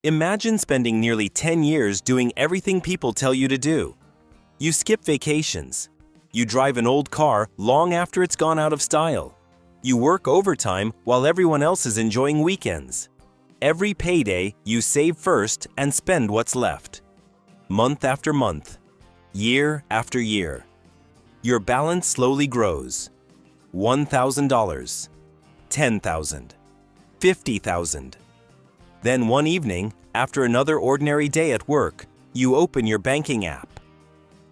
Imagine spending nearly 10 years doing everything people tell you to do. You skip vacations. You drive an old car long after it's gone out of style. You work overtime while everyone else is enjoying weekends. Every payday, you save first and spend what's left. Month after month, year after year. Your balance slowly grows. $1,000, $10,000, $50,000. Then one evening, after another ordinary day at work, you open your banking app.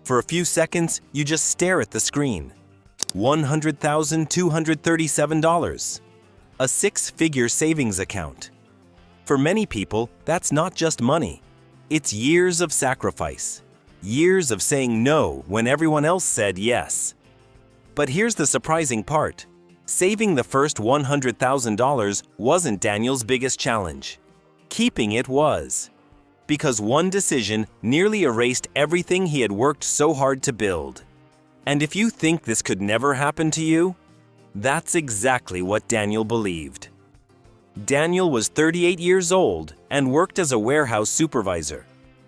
For a few seconds, you just stare at the screen. $100,237. A six-figure savings account. For many people, that's not just money. It's years of sacrifice. Years of saying no when everyone else said yes. But here's the surprising part. Saving the first $100,000 wasn't Daniel's biggest challenge. Keeping it was. Because one decision nearly erased everything he had worked so hard to build. And if you think this could never happen to you, that's exactly what Daniel believed. Daniel was 38 years old and worked as a warehouse supervisor.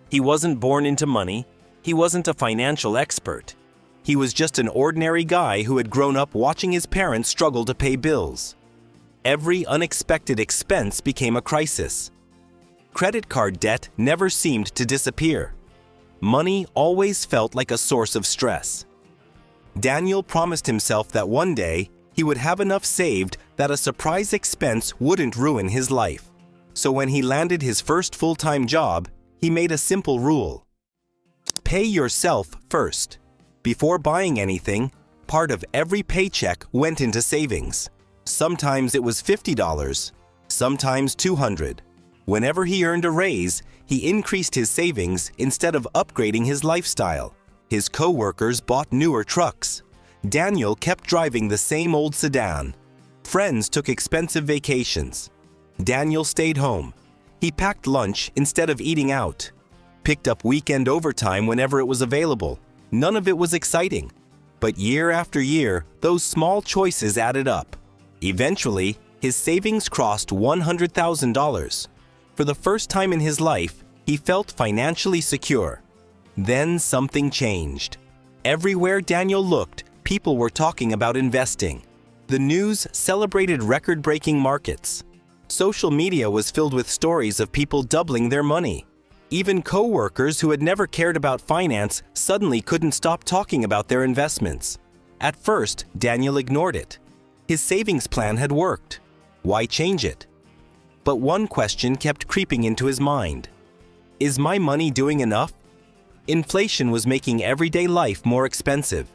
He wasn't born into money. He wasn't a financial expert. He was just an ordinary guy who had grown up watching his parents struggle to pay bills. Every unexpected expense became a crisis. Credit card debt never seemed to disappear. Money always felt like a source of stress. Daniel promised himself that one day he would have enough saved that a surprise expense wouldn't ruin his life. So when he landed his first full-time job, he made a simple rule. Pay yourself first. Before buying anything, part of every paycheck went into savings. Sometimes it was $50, sometimes $200. Whenever he earned a raise, he increased his savings instead of upgrading his lifestyle. His co-workers bought newer trucks. Daniel kept driving the same old sedan. Friends took expensive vacations. Daniel stayed home. He packed lunch instead of eating out. Picked up weekend overtime whenever it was available. None of it was exciting. But year after year, those small choices added up. Eventually, his savings crossed $100,000. For the first time in his life, he felt financially secure. Then something changed. Everywhere Daniel looked, people were talking about investing. The news celebrated record-breaking markets. Social media was filled with stories of people doubling their money. Even co-workers who had never cared about finance suddenly couldn't stop talking about their investments. At first, Daniel ignored it. His savings plan had worked. Why change it? But one question kept creeping into his mind. Is my money doing enough? Inflation was making everyday life more expensive.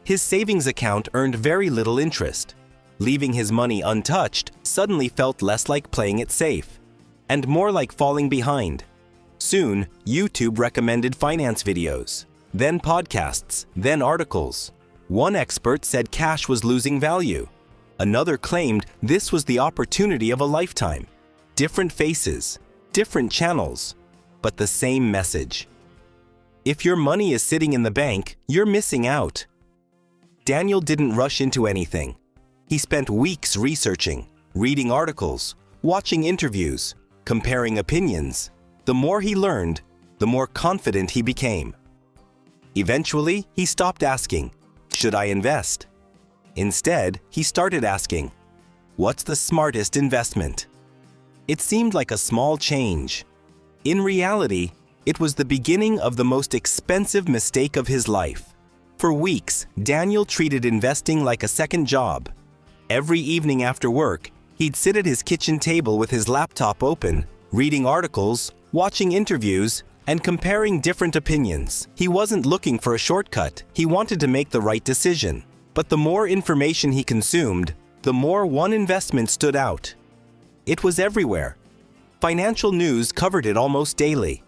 His savings account earned very little interest. Leaving his money untouched suddenly felt less like playing it safe, and more like falling behind. Soon, YouTube recommended finance videos, then podcasts, then articles. One expert said cash was losing value. Another claimed this was the opportunity of a lifetime. Different faces, different channels, but the same message. If your money is sitting in the bank, you're missing out. Daniel didn't rush into anything. He spent weeks researching, reading articles, watching interviews, comparing opinions. The more he learned, the more confident he became. Eventually, he stopped asking, "Should I invest?" Instead, he started asking, "What's the smartest investment?" It seemed like a small change. In reality, it was the beginning of the most expensive mistake of his life. For weeks, Daniel treated investing like a second job. Every evening after work, he'd sit at his kitchen table with his laptop open, reading articles, watching interviews, and comparing different opinions. He wasn't looking for a shortcut. He wanted to make the right decision. But the more information he consumed, the more one investment stood out. It was everywhere. Financial news covered it almost daily.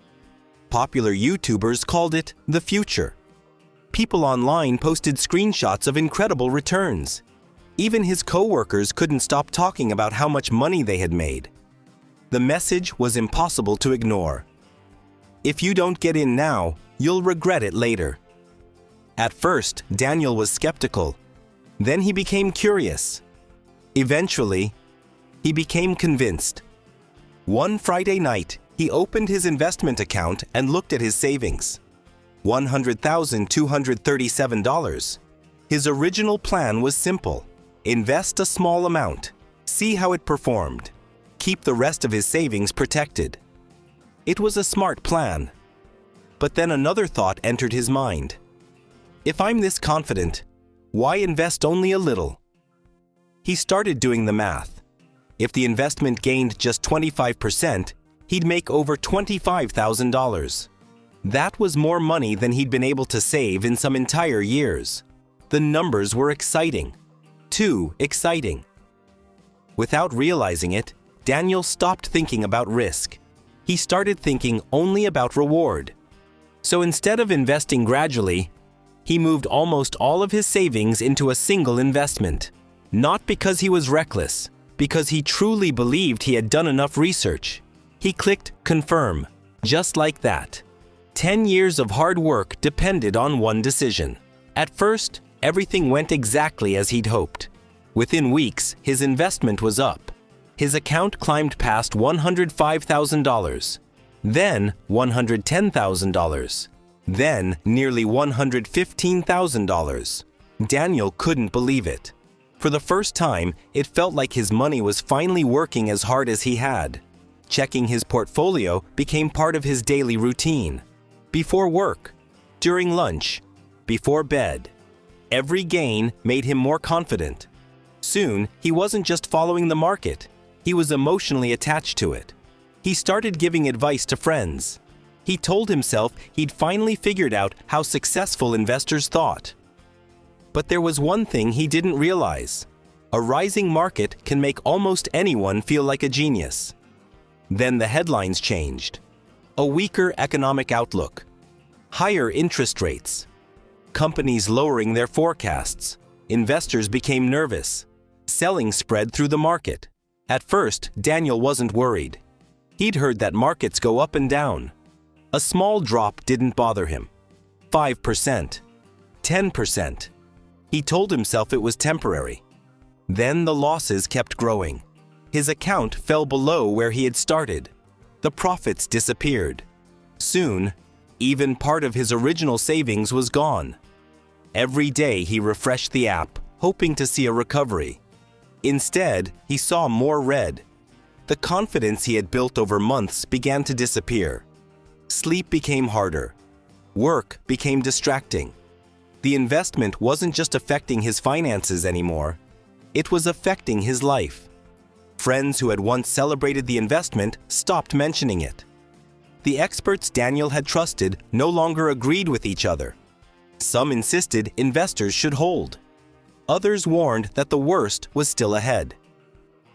Popular YouTubers called it the future. People online posted screenshots of incredible returns. Even his co-workers couldn't stop talking about how much money they had made. The message was impossible to ignore. If you don't get in now, you'll regret it later. At first, Daniel was skeptical. Then he became curious. Eventually, he became convinced. One Friday night, He opened his investment account and looked at his savings. $100,237. His original plan was simple. Invest a small amount. See how it performed. Keep the rest of his savings protected. It was a smart plan. But then another thought entered his mind. If I'm this confident, why invest only a little? He started doing the math. If the investment gained just 25%, he'd make over $25,000. That was more money than he'd been able to save in some entire years. The numbers were exciting. Too exciting. Without realizing it, Daniel stopped thinking about risk. He started thinking only about reward. So instead of investing gradually, he moved almost all of his savings into a single investment. Not because he was reckless, because he truly believed he had done enough research. He clicked confirm, just like that. 10 years of hard work depended on one decision. At first, everything went exactly as he'd hoped. Within weeks, his investment was up. His account climbed past $105,000, then $110,000, then nearly $115,000. Daniel couldn't believe it. For the first time, it felt like his money was finally working as hard as he had. Checking his portfolio became part of his daily routine. Before work, during lunch, before bed. Every gain made him more confident. Soon, he wasn't just following the market. He was emotionally attached to it. He started giving advice to friends. He told himself he'd finally figured out how successful investors thought. But there was one thing he didn't realize. A rising market can make almost anyone feel like a genius. Then the headlines changed. A weaker economic outlook. Higher interest rates. Companies lowering their forecasts. Investors became nervous. Selling spread through the market. At first, Daniel wasn't worried. He'd heard that markets go up and down. A small drop didn't bother him. 5%. 10%. He told himself it was temporary. Then the losses kept growing. His account fell below where he had started. The profits disappeared. Soon, even part of his original savings was gone. Every day he refreshed the app, hoping to see a recovery. Instead, he saw more red. The confidence he had built over months began to disappear. Sleep became harder. Work became distracting. The investment wasn't just affecting his finances anymore. It was affecting his life. Friends who had once celebrated the investment stopped mentioning it. The experts Daniel had trusted no longer agreed with each other. Some insisted investors should hold. Others warned that the worst was still ahead.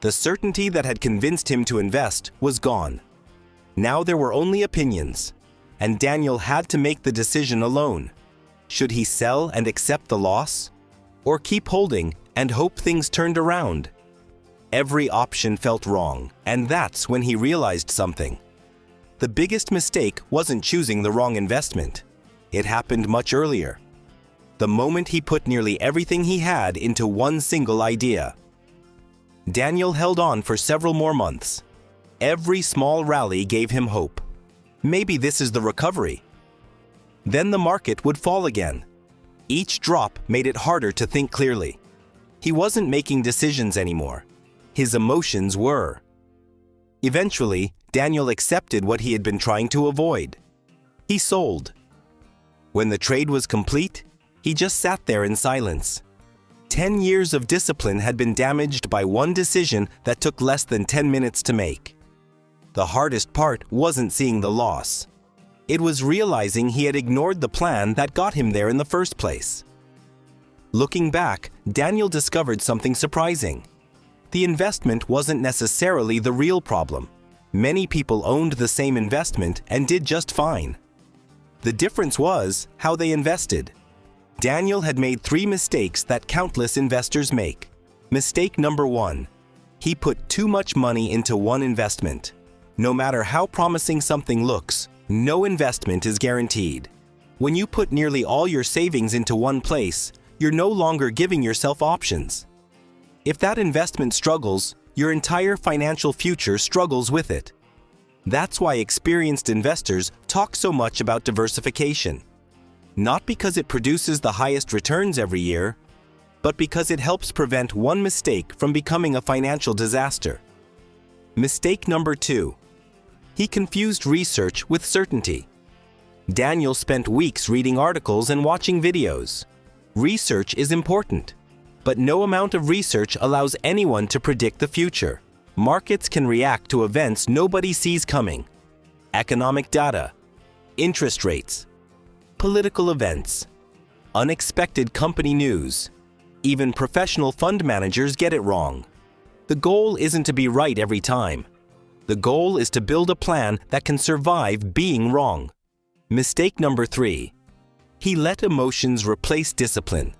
The certainty that had convinced him to invest was gone. Now there were only opinions, and Daniel had to make the decision alone. Should he sell and accept the loss, or keep holding and hope things turned around? Every option felt wrong, and that's when he realized something. The biggest mistake wasn't choosing the wrong investment. It happened much earlier. The moment he put nearly everything he had into one single idea. Daniel held on for several more months. Every small rally gave him hope. Maybe this is the recovery. Then the market would fall again. Each drop made it harder to think clearly. He wasn't making decisions anymore. His emotions were. Eventually, Daniel accepted what he had been trying to avoid. He sold. When the trade was complete, he just sat there in silence. 10 years of discipline had been damaged by one decision that took less than 10 minutes to make. The hardest part wasn't seeing the loss. It was realizing he had ignored the plan that got him there in the first place. Looking back, Daniel discovered something surprising. The investment wasn't necessarily the real problem. Many people owned the same investment and did just fine. The difference was how they invested. Daniel had made 3 mistakes that countless investors make. Mistake number 1. He put too much money into one investment. No matter how promising something looks, no investment is guaranteed. When you put nearly all your savings into one place, you're no longer giving yourself options. If that investment struggles, your entire financial future struggles with it. That's why experienced investors talk so much about diversification. Not because it produces the highest returns every year, but because it helps prevent one mistake from becoming a financial disaster. Mistake number 2. He confused research with certainty. Daniel spent weeks reading articles and watching videos. Research is important, but no amount of research allows anyone to predict the future. Markets can react to events nobody sees coming. Economic data, interest rates, political events, unexpected company news. Even professional fund managers get it wrong. The goal isn't to be right every time. The goal is to build a plan that can survive being wrong. Mistake number 3. He let emotions replace discipline.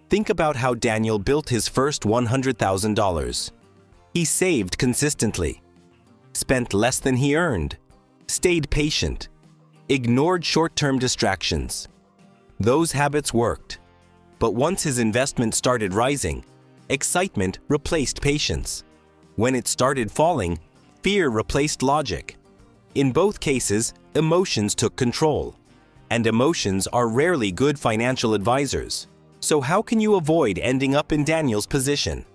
Think about how Daniel built his first $100,000. He saved consistently, spent less than he earned, stayed patient, ignored short-term distractions. Those habits worked. But once his investment started rising, excitement replaced patience. When it started falling, fear replaced logic. In both cases, emotions took control. And emotions are rarely good financial advisors. So how can you avoid ending up in Daniel's position?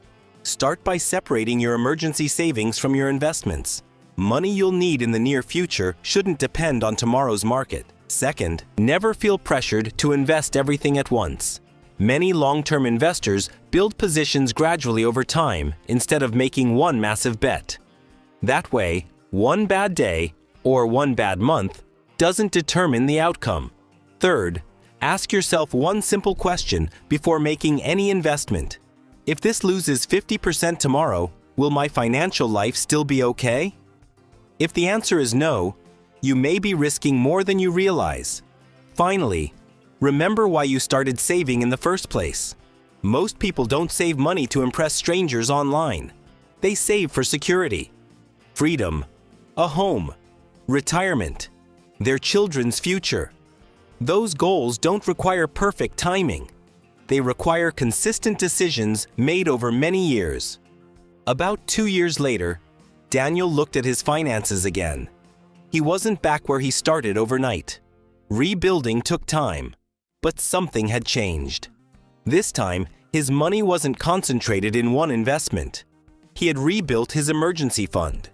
Start by separating your emergency savings from your investments. Money you'll need in the near future shouldn't depend on tomorrow's market. Second, never feel pressured to invest everything at once. Many long-term investors build positions gradually over time instead of making one massive bet. That way, one bad day or one bad month doesn't determine the outcome. Third, ask yourself one simple question before making any investment. If this loses 50% tomorrow, will my financial life still be okay? If the answer is no, you may be risking more than you realize. Finally, remember why you started saving in the first place. Most people don't save money to impress strangers online. They save for security, freedom, a home, retirement, their children's future. Those goals don't require perfect timing. They require consistent decisions made over many years. About 2 years later, Daniel looked at his finances again. He wasn't back where he started overnight. Rebuilding took time, but something had changed. This time, his money wasn't concentrated in one investment. He had rebuilt his emergency fund.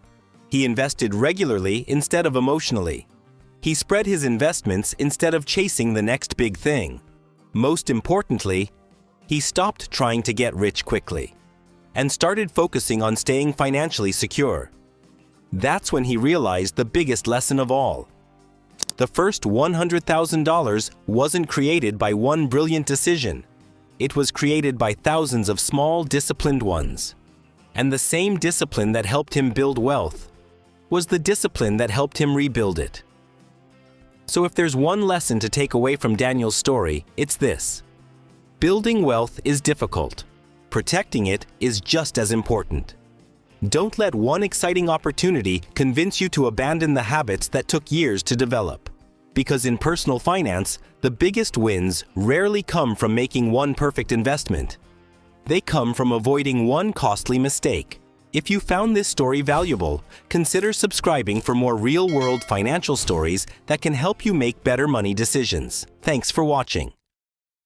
He invested regularly instead of emotionally. He spread his investments instead of chasing the next big thing. Most importantly, he stopped trying to get rich quickly and started focusing on staying financially secure. That's when he realized the biggest lesson of all. The first $100,000 wasn't created by one brilliant decision. It was created by thousands of small, disciplined ones. And the same discipline that helped him build wealth was the discipline that helped him rebuild it. So if there's one lesson to take away from Daniel's story, it's this. Building wealth is difficult. Protecting it is just as important. Don't let one exciting opportunity convince you to abandon the habits that took years to develop. Because in personal finance, the biggest wins rarely come from making one perfect investment. They come from avoiding one costly mistake. If you found this story valuable, consider subscribing for more real-world financial stories that can help you make better money decisions. Thanks for watching.